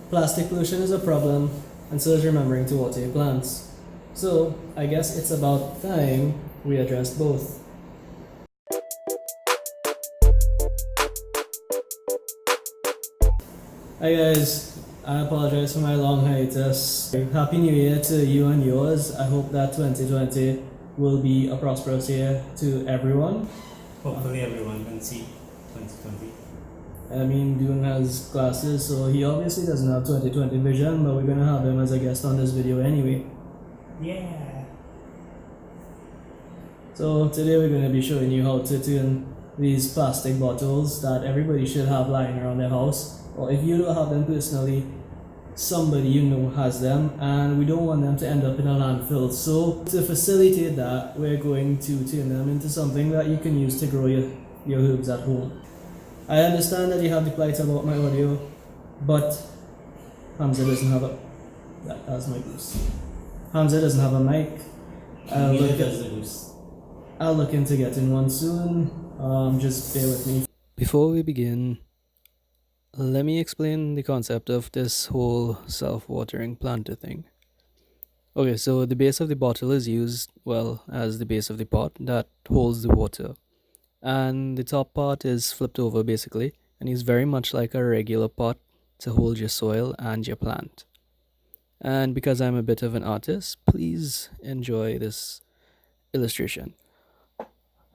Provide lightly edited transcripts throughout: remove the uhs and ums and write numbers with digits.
Plastic pollution is a problem, and so is remembering to water your plants. So, I guess it's about time we addressed both. Hi guys, I apologize for my long hiatus. Happy New Year to you and yours. I hope that 2020 will be a prosperous year to everyone. Hopefully everyone can see 2020. I mean, Dune has glasses, so he obviously doesn't have 2020 vision, but we're gonna have him as a guest on this video anyway. Yeah. So today we're gonna be showing you how to turn these plastic bottles that everybody should have lying around their house, or if you don't have them personally, somebody you know has them, and we don't want them to end up in a landfill. So to facilitate that, we're going to turn them into something that you can use to grow your herbs at home. I understand that you have the plight about my audio, but Hamza doesn't have a. That's my goose. Hamza doesn't have a mic. I'll look into getting one soon. Just bear with me. Before we begin, let me explain the concept of this whole self-watering planter thing. Okay, so the base of the bottle is used, well, as the base of the pot that holds the water. And the top part is flipped over basically, and is very much like a regular pot to hold your soil and your plant. And because I'm a bit of an artist, please enjoy this illustration.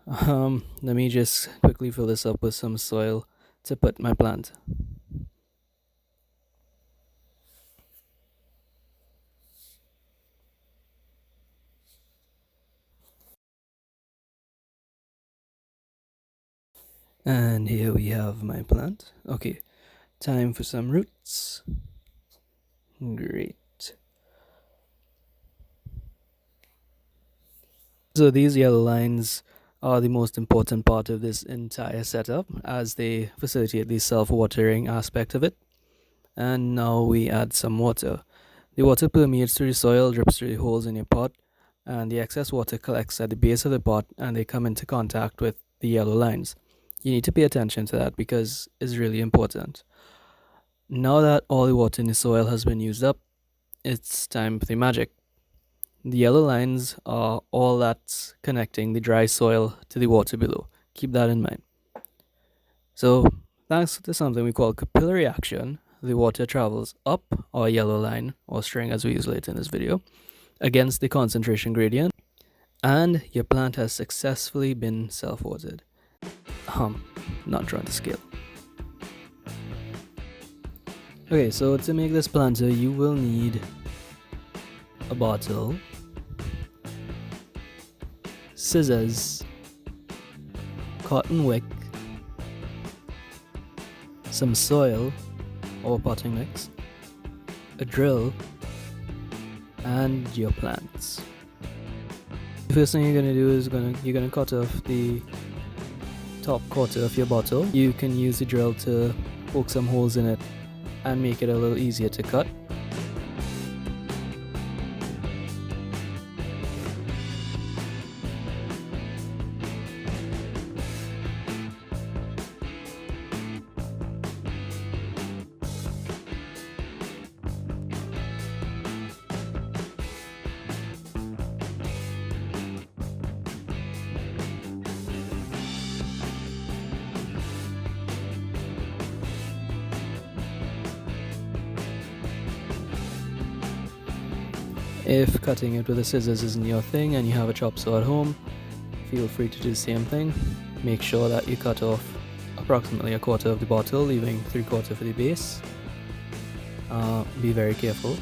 Let me just quickly fill this up with some soil to put my plant. And here we have my plant. Okay, time for some roots. Great. So these yellow lines are the most important part of this entire setup as they facilitate the self-watering aspect of it. And now we add some water. The water permeates through the soil, drips through the holes in your pot, and the excess water collects at the base of the pot and they come into contact with the yellow lines. You need to pay attention to that because it's really important. Now that all the water in the soil has been used up, it's time for the magic. The yellow lines are all that's connecting the dry soil to the water below. Keep that in mind. So, thanks to something we call capillary action, the water travels up our yellow line, or string as we use later in this video, against the concentration gradient, and your plant has successfully been self-watered. Not trying to scale. Okay, so to make this planter, you will need a bottle, scissors, cotton wick, some soil or potting mix, a drill, and your plants. The first thing you're gonna do is you're gonna cut off the top quarter of your bottle. You can use the drill to poke some holes in it and make it a little easier to cut. If cutting it with the scissors isn't your thing and you have a chop saw at home, feel free to do the same thing. Make sure that you cut off approximately a quarter of the bottle, leaving 3/4 for the base. Be very careful.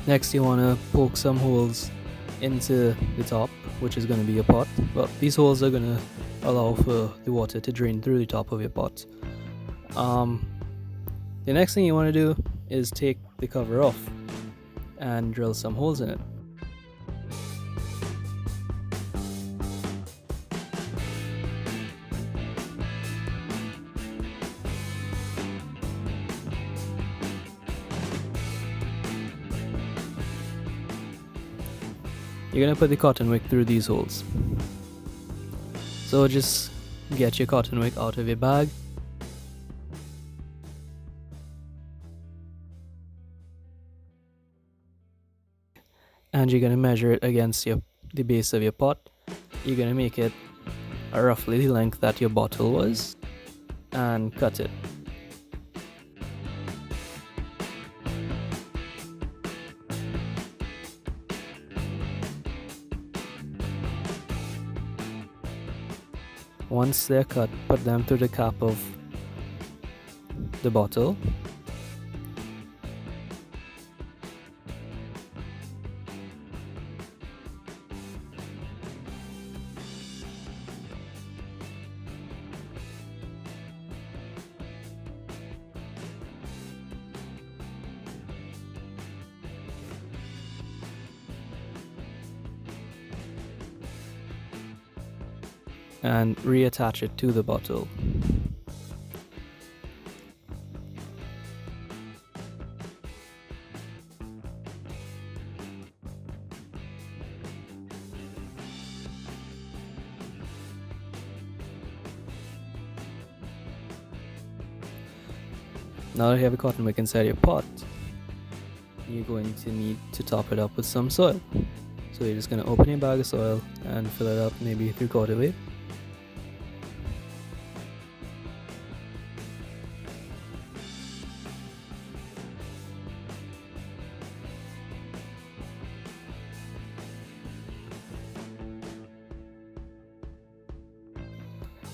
Next, you want to poke some holes into the top, which is going to be your pot. Well, these holes are going to allow for the water to drain through the top of your pot. The next thing you want to do is take the cover off and drill some holes in it. You're gonna put the cotton wick through these holes. So just get your cotton wick out of your bag. and you're going to measure it against the base of your pot. You're going to make it roughly the length that your bottle was and cut it. Once they're cut, put them through the cap of the bottle. And reattach it to the bottle. Now that you have a cotton wick inside your pot, you're going to need to top it up with some soil. So you're just going to open your bag of soil and fill it up maybe 3/4 way.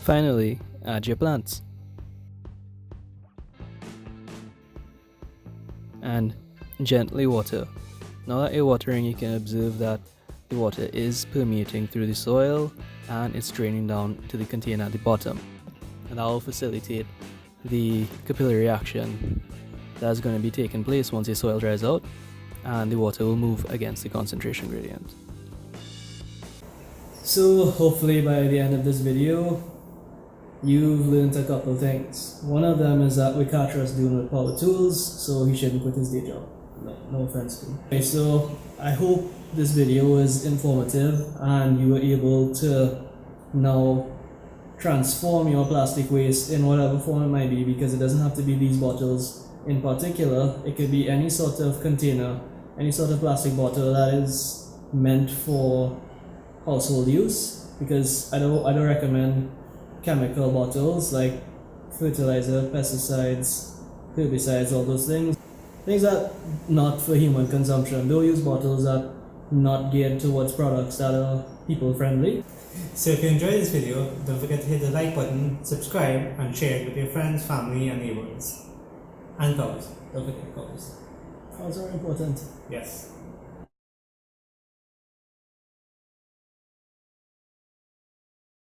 Finally, add your plants. And gently water. Now that you're watering, you can observe that the water is permeating through the soil and it's draining down to the container at the bottom. And that will facilitate the capillary action that's going to be taking place once your soil dries out, and the water will move against the concentration gradient. So hopefully by the end of this video, you've learned a couple things. One of them is that we can't trust doing with power tools, so he shouldn't quit his day job. No offense to him. Okay, so I hope this video was informative and you were able to now transform your plastic waste in whatever form it might be, because it doesn't have to be these bottles in particular. It could be any sort of container, any sort of plastic bottle that is meant for household use, because I don't recommend chemical bottles like fertilizer, pesticides, herbicides, all those things that not for human consumption. Don't use bottles that not geared towards products that are people friendly. So if you enjoyed this video, don't forget to hit the like button, subscribe, and share it with your friends, family, and neighbors. And cows. Don't forget cows. Cows are important. Yes.